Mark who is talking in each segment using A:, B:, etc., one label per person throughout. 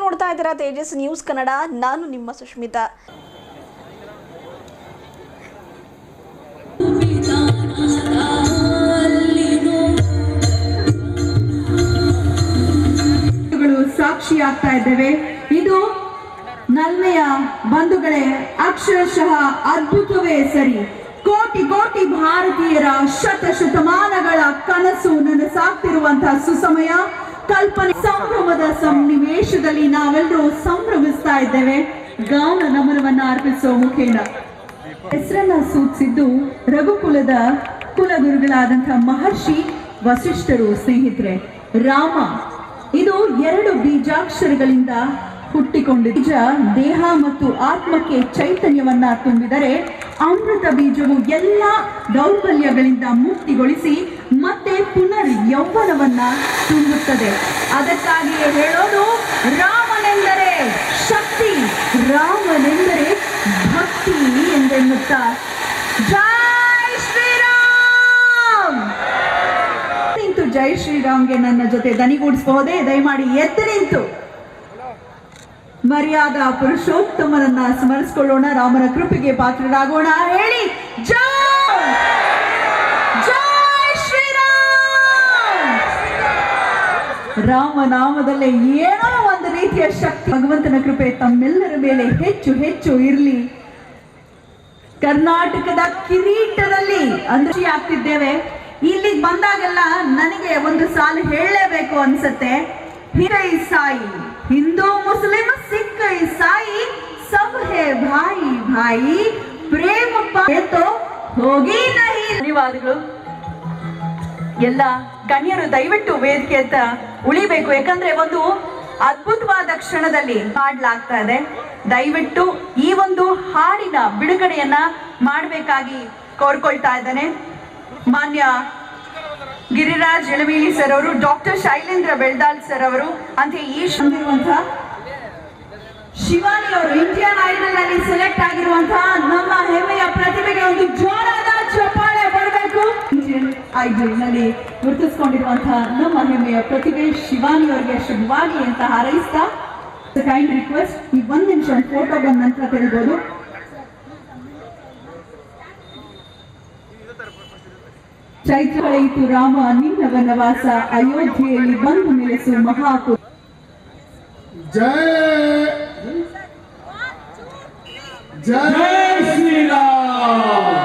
A: ನೋಡ್ತಾ ಇದ್ದೀರಾ ತೇಜಸ್ ನ್ಯೂಸ್ ಕನ್ನಡ. ನಾನು ನಿಮ್ಮ ಸುಷ್ಮಿತಾ.
B: ಸಾಕ್ಷಿಯಾಗ್ತಾ ಇದ್ದೇವೆ. ಇದು ನಲ್ಮೆಯ ಬಂಧುಗಳೇ, ಅಕ್ಷರಶಃ ಅದ್ಭುತವೇ ಸರಿ. ಕೋಟಿ ಕೋಟಿ ಭಾರತೀಯರ ಶತಮಾನಗಳ ಕನಸು ನನಸಾಗ್ತಿರುವಂತಹ ಸುಸಮಯ ಕಲ್ಪನೆ ಸಂಭ್ರಮದ ಸನ್ನಿವೇಶದಲ್ಲಿ ನಾವೆಲ್ಲರೂ ಸಂಭ್ರಮಿಸ್ತಾ ಇದ್ದೇವೆ. ಗಾನ ನಮನವನ್ನ ಅರ್ಪಿಸುವ ಮುಖೇನ ಹೆಸರನ್ನ ಸೂಚಿಸಿದ್ದು ರಘುಕುಲದ ಕುಲಗುರುಗಳಾದಂತಹ ಮಹರ್ಷಿ ವಸಿಷ್ಠರು. ಸ್ನೇಹಿತರೆ, ರಾಮ ಇದು 2 ಬೀಜಾಕ್ಷರಗಳಿಂದ ಹುಟ್ಟಿಕೊಂಡು ಬೀಜ ದೇಹ ಮತ್ತು ಆತ್ಮಕ್ಕೆ ಚೈತನ್ಯವನ್ನ ತುಂಬಿದರೆ ಅಮೃತ ಬೀಜವು ಎಲ್ಲ ದೌರ್ಬಲ್ಯಗಳಿಂದ ಮುಕ್ತಿಗೊಳಿಸಿ ಮತ್ತೆ ಪುನರ್ ಯೌವನವನ್ನ ತುಂಬುತ್ತದೆ. ಅದಕ್ಕಾಗಿಯೇ ಹೇಳೋದು, ರಾಮನೆಂದರೆ ಶಕ್ತಿ, ರಾಮನೆಂದರೆ ಭಕ್ತಿ ಎಂದೆನ್ನುತ್ತಾ ಜೈ ಶ್ರೀರಾಮ್. ಜೈ ಶ್ರೀರಾಮ್ಗೆ ನನ್ನ ಜೊತೆ ದನಿಗೂಡಿಸಬಹುದೇ? ದಯಮಾಡಿ ಎದ್ದು ನಿಂತು ಮರ್ಯಾದಾ ಪುರುಷೋತ್ತಮನನ್ನ ಸ್ಮರಿಸಿಕೊಳ್ಳೋಣ, ರಾಮನ ಕೃಪೆಗೆ ಪಾತ್ರರಾಗೋಣ. ಹೇಳಿ ಜೈ ಜೈ ಶ್ರೀರಾಮ್. ರಾಮನಾಮದಲ್ಲೇ ಏನೋ ಒಂದು ರೀತಿಯ ಶಕ್ತಿ, ಭಗವಂತನ ಕೃಪೆ ತಮ್ಮೆಲ್ಲರ ಮೇಲೆ ಹೆಚ್ಚು ಹೆಚ್ಚು ಇರಲಿ. ಕರ್ನಾಟಕದ ಕಿರೀಟದಲ್ಲಿ ಅಂದ್ರೆ ಆಗ್ತಿದ್ದೇವೆ. ಇಲ್ಲಿಗೆ ಬಂದಾಗೆಲ್ಲ ನನಗೆ ಒಂದು ಸಾಲು ಹೇಳಲೇಬೇಕು ಅನ್ಸತ್ತೆ. ಇಸಾಯಿ, ಹಿಂದೂ ಮುಸ್ಲಿಂ ಸಿಖ್ ಇಸಾಯಿ ಸಬ್ ಹೇ ಭಾಯಿ ಭಾಯಿ ಪ್ರೇಮ ತೋ ಹೋಗಿ ನಹಿ. ಧನ್ಯವಾದಗಳು. ಎಲ್ಲ ಗಣ್ಯರು ದಯವಿಟ್ಟು ವೇದಿಕೆ ಅಂತ ಉಳಿಬೇಕು, ಯಾಕಂದ್ರೆ ಒಂದು ಅದ್ಭುತವಾದ ಕ್ಷಣದಲ್ಲಿ ಹಾಡ್ಲಾಗ್ತಾ ಇದೆ. ದಯವಿಟ್ಟು ಈ ಒಂದು ಹಾಡಿನ ಬಿಡುಗಡೆಯನ್ನ ಮಾಡಬೇಕಾಗಿ ಕೋರ್ಕೊಳ್ತಾ ಇದ್ದೇನೆ. ಮಾನ್ಯ ಗಿರಿರಾಜ್ ಎಳವೇಲಿ ಸರ್ ಅವರು, ಡಾಕ್ಟರ್ ಶೈಲೇಂದ್ರ ಬೆಳ್ದಾಲ್ ಸರ್ ಅವರು, ಅಂತ ಈ ಹೊಂದಿರುವಂತಹ ಶಿವಾನಿ ಅವರು, ಇಂಡಿಯನ್ ಐಡಲ್ ನಲ್ಲಿ ಸೆಲೆಕ್ಟ್ ಆಗಿರುವಂತಹ ನಮ್ಮ ಹೆಮ್ಮೆಯ ಪ್ರತಿಭೆಗೆ ಒಂದು ಜೋರಾದ ಚಪ್ಪಾಳೆ ಬರಬೇಕು. ಇಂಡಿಯನ್ ಐಡಲ್ ನಲ್ಲಿ ಗುರುತಿಸಿಕೊಂಡಿರುವಂತಹ ನಮ್ಮ ಹೆಮ್ಮೆಯ ಪ್ರತಿಭೆ ಶಿವಾನಿ ಅವರಿಗೆ ಶುಭವಾಗಿ ಅಂತ ಹಾರೈಸ್ತಾ, ಕೈಂಡ್ ರಿಕ್ವೆಸ್ಟ್, ಈ 1 ನಿಮಿಷ ಫೋಟೋ ಬಂದ ನಂತರ ತೆಗೆಬಹುದು. ಚೈತ್ರ ಕಳೆಯಿತು ರಾಮ ನಿನ್ನ ವನವಾಸ, ಅಯೋಧ್ಯೆಯಲ್ಲಿ ಬಂದು ನೆಲೆಸು ಮಹಾಕು.
C: ಜೈ ಜೈ ಶ್ರೀರಾಮ್,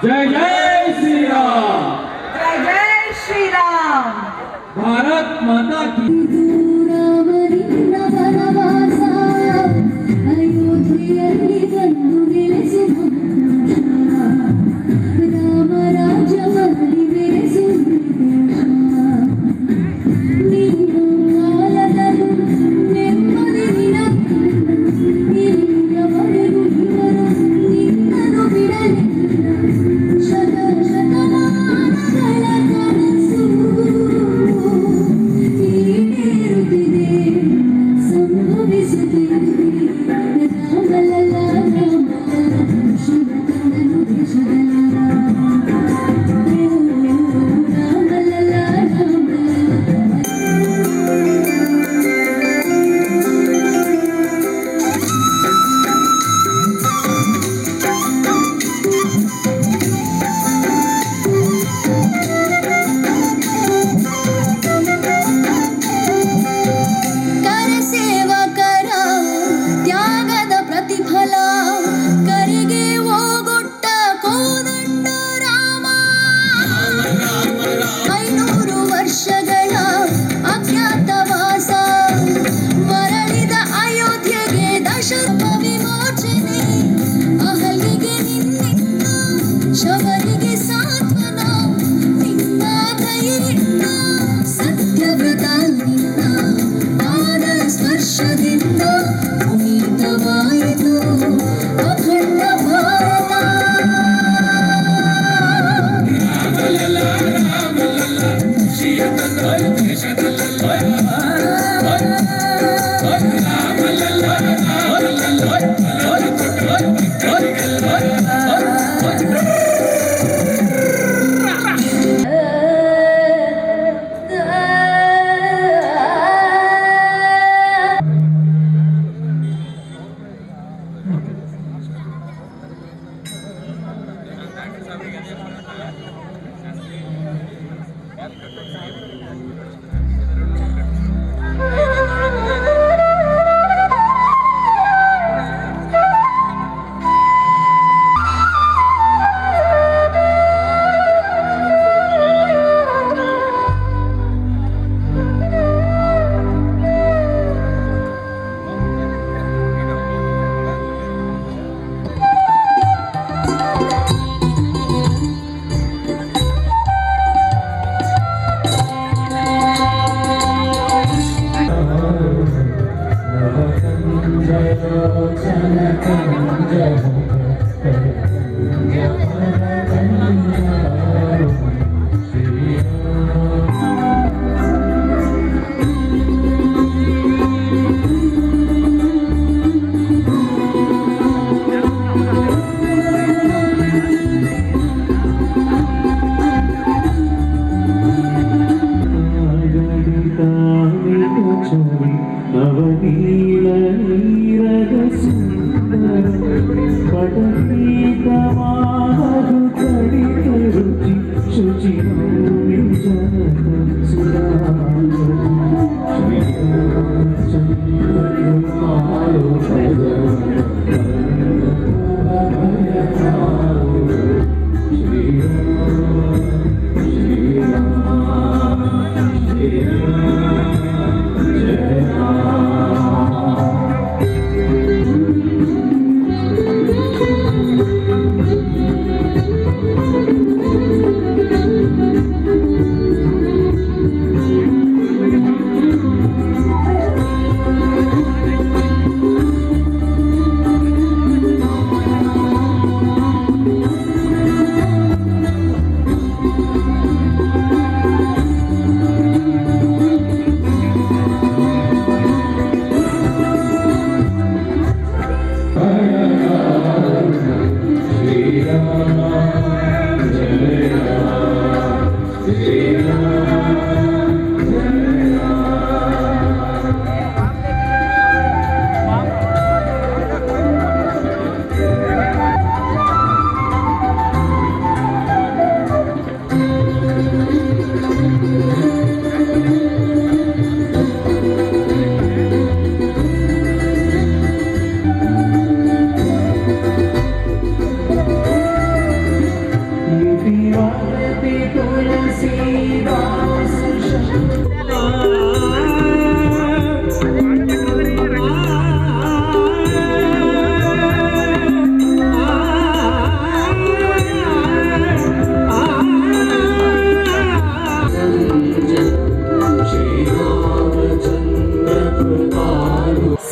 C: ಜೈ ಜೈ ಶ್ರೀರಾಮ್,
B: ಜೈ ಜೈ ಶ್ರೀರಾಮ್.
C: ಭಾರತ್ ಮಾತಾ ಕಿ.
D: ಅಯೋಧ್ಯೆಯಲ್ಲಿ ಬಂದು ನೆಲೆಸು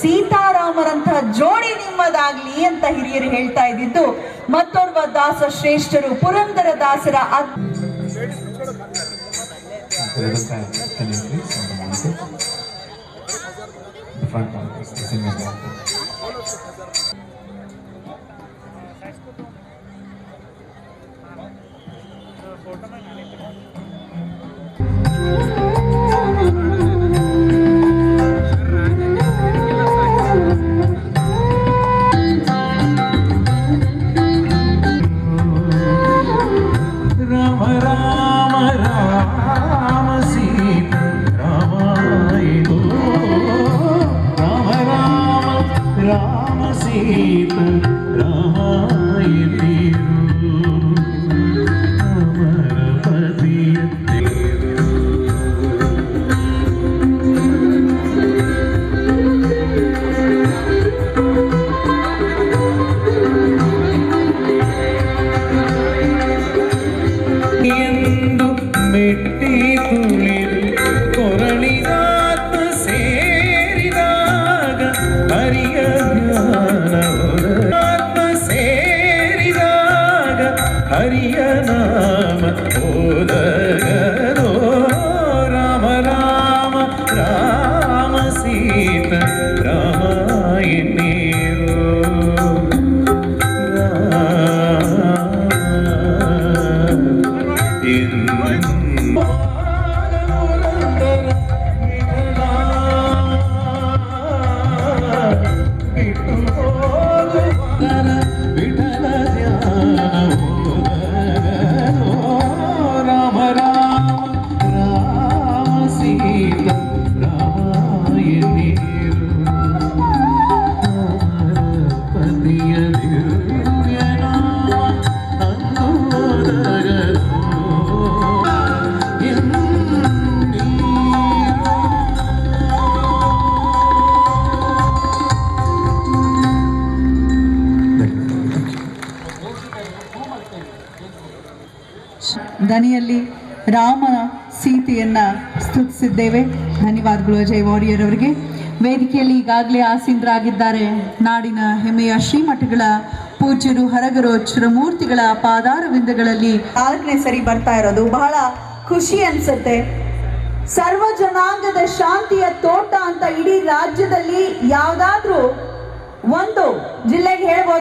B: ಸೀತಾರಾಮರಂಥ ಜೋಡಿ ನಿಮ್ಮದಾಗ್ಲಿ ಅಂತ ಹಿರಿಯರು ಹೇಳ್ತಾ ಇದ್ದಿದ್ದು ಮತ್ತೋರ್ವ ದಾಸ ಶ್ರೇಷ್ಠರು ಪುರಂದರ ದಾಸರ
E: ಹರಿಯ ನಾಮ ಓದಗರೋ ರಾಮ ರಾಮ ರಾಮ ಸೀತ ರಾಮಾಯಣೀರೋ
B: ದನಿಯಲ್ಲಿ ರಾಮನ ಸೀತೆಯನ್ನ ಸ್ತುತಿಸಿದ್ದೇವೆ. ಧನ್ಯವಾದಗಳು ಅಜಯ್ ವಾರಿಯರ್ ಅವರಿಗೆ. ವೇದಿಕೆಯಲ್ಲಿ ಈಗಾಗಲೇ ಆಸೀನರಾಗಿದ್ದಾರೆ ನಾಡಿನ ಹೆಮ್ಮೆಯ ಶ್ರೀಮಠಗಳ ಪೂಜ್ಯರು ಹರಗರೋಚರ ಮೂರ್ತಿಗಳ ಪಾದಾರವಿಂದಗಳಲ್ಲಿ 4ನೇ ಸರಿ ಬರ್ತಾ ಇರೋದು ಬಹಳ ಖುಷಿ ಅನ್ಸುತ್ತೆ. ಸರ್ವ ಜನಾಂಗದ ಶಾಂತಿಯ ತೋಟ ಅಂತ ಇಡೀ ರಾಜ್ಯದಲ್ಲಿ ಯಾವ್ದಾದ್ರೂ ಒಂದು ಜಿಲ್ಲೆಗೆ ಹೇಳ್ಬೋದು.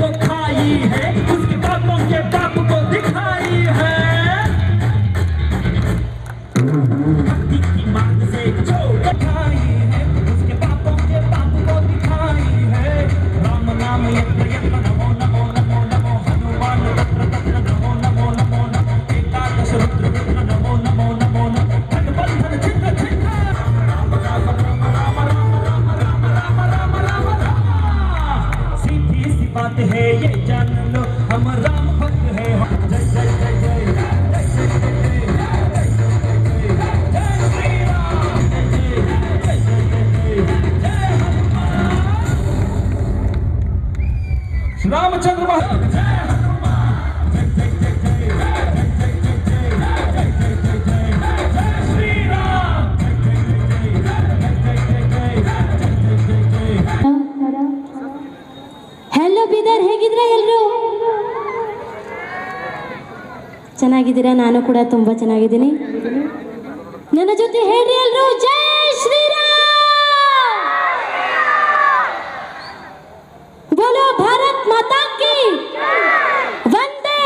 E: को खाई है, उसके पापों के पाप को दिखाई है। भक्ति की मांग से जो दिखाई है, उसके पापों के पाप को दिखाई है। राम नाम यत्र यत्र नमो नमो नमो नमो, हनुमान तत्र तत्र नमो नमो नमो नमो, एकादश रुद्र रुद्र नमो नमो नमो नमो, खड्गबंधन छिन्न छिन्न। राम राम राम राम राम राम राम राम राम राम राम। सीधी सी बात है ये जान लो, हम राम भक्त है। जय जय जय जय जय जय जय जय रामचंद्र महाराज जय हनुमान, जय जय जय जय जय जय जय जय जय जय जय श्री राम, जय जय जय जय जय जय जय जय।
D: ಹಲೋ ಬೀದರ್, ಹೇಗಿದ್ದೀರಾ ಎಲ್ಲರೂ? ಚೆನ್ನಾಗಿದ್ದೀರಾ? ನಾನು ಕೂಡ ತುಂಬಾ ಚೆನ್ನಾಗಿದ್ದೀನಿ. ನನ್ನ ಜೊತೆ ಹೇಳ್ರಿ ಎಲ್ಲರೂ, ಜೈ ಶ್ರೀರಾಮ್, बोलो भारत माता की वंदे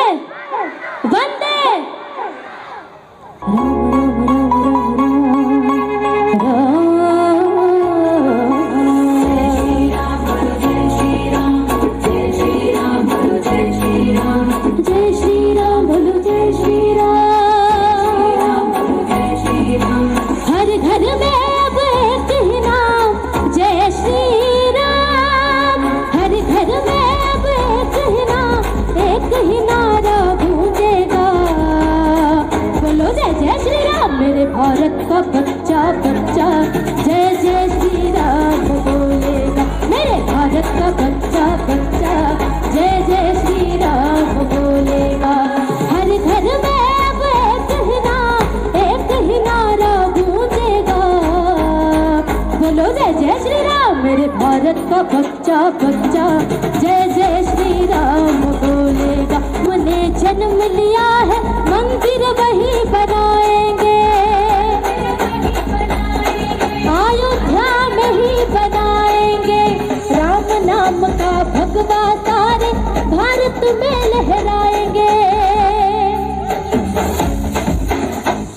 D: वंदे। जय श्री राम बोलो, जय श्री राम, हर घर में अब एक ही नाम, जय श्री राम, हर घर में अब एक ही नारा गूंजेगा, बोलो जय जय श्री राम। मेरे भारत का बच्चा बच्चा जय जय श्री राम बोलेगा, मेरे भारत का बच्चा बच्चा जय जय श्री राम बोलेगा। हर घर में अब एक ही नारा गूंजेगा, बोलो जय जय श्री राम। मेरे भारत का बच्चा बच्चा जय जय श्री राम बोलेगा। मैंने जन्म लिया है, मंदिर वही बनाएंगे, अयोध्या में ही बनाएंगे, राम नाम का भगवा सारे भारत में लहराएंगे।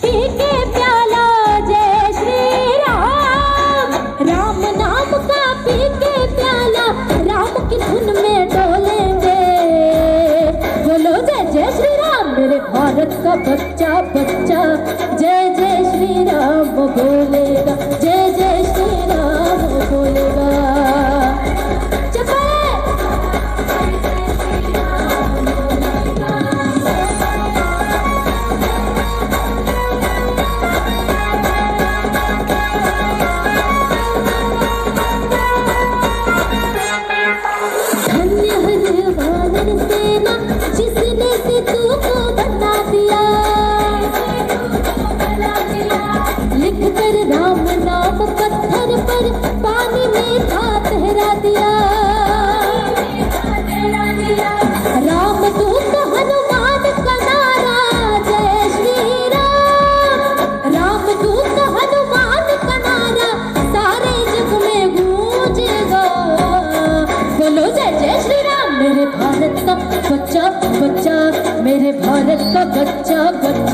D: पी के प्याला जय श्री राम, राम नाम का पी के प्याला राम की धुन में डोलेंगे, बोलो जय जय श्री राम। मेरे भारत का बच्चा बच्चा जय जय श्री राम बोलेगा, जय जय श्री राम बोलेगा। धन्य हर वानर सेना जिसने सिद्धू को बता दिया, लिख कर राम नाम पत्थर पर पानी में था ठहरा दिया। राम दूत हनुमान का नारा जय श्री राम, राम दूत हनुमान का नारा सारे जग में गूंजेगा, बोलो जय जय श्री राम। मेरे भारत का बच्चा बच्चा, मेरे भारत का बच्चा बच्चा